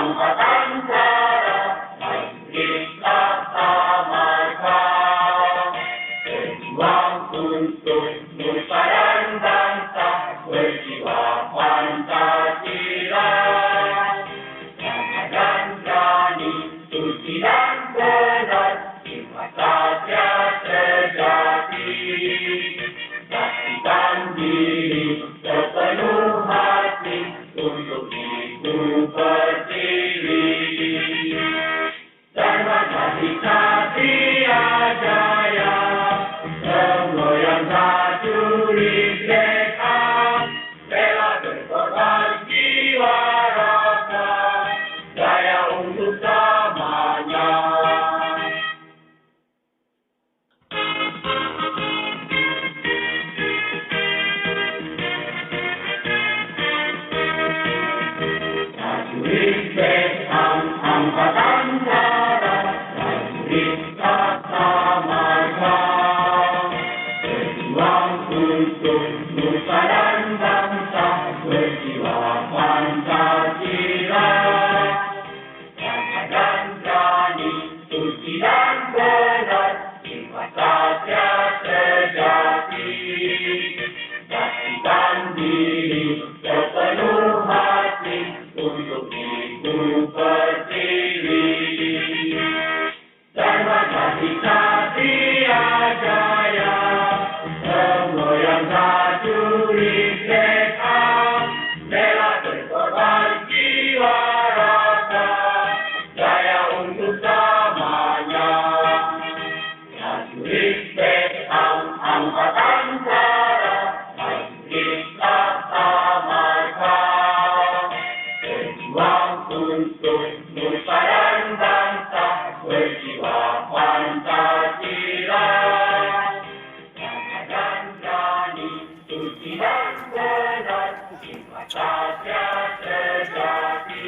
Angkatan Udara, prajurit Laksamana, berjuang untuk nusa dan bangsa, berjiwa Pancasila. Gagah dan berani, suci dan benar, jiwa satya sejati. Saksikan diri sepenuh hati untuk Ibu Pertiwi. Dharma Satya Jaya, semboyan prajurit mereka, rela berkorban jiwa raga, jaya untuk selamanya. Prajurit Vietnam, Angkatan Darat, prajurit Laksamana, berjuang untuk nusa dan bangsa, berjiwa Pancasila. Gagah dan berani, suci dan benar, jiwa satya sejati. Saksikan diri sepenuh hati untuk Ibu Pertiwi. Dharma Satya Jaya, semboyan prajurit mereka, rela berkorban jiwa raga, jaya untuk selamanya. Prajurit Vietnam, Angkatan Darat, prajurit Laksamana, berjuang untuk nusa dan bangsa, berjiwa Pancasila. Gagah dan berani, suci dan benar, jiwa satya sejati.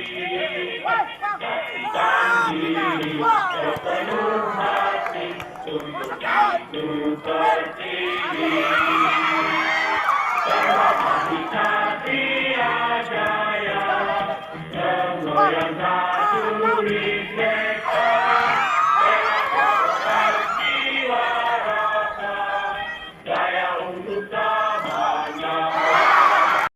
Saksikan diri sepenuh hati untuk Ibu Pertiwi. Dharma Satya Jaya, semboyan prajurit mereka,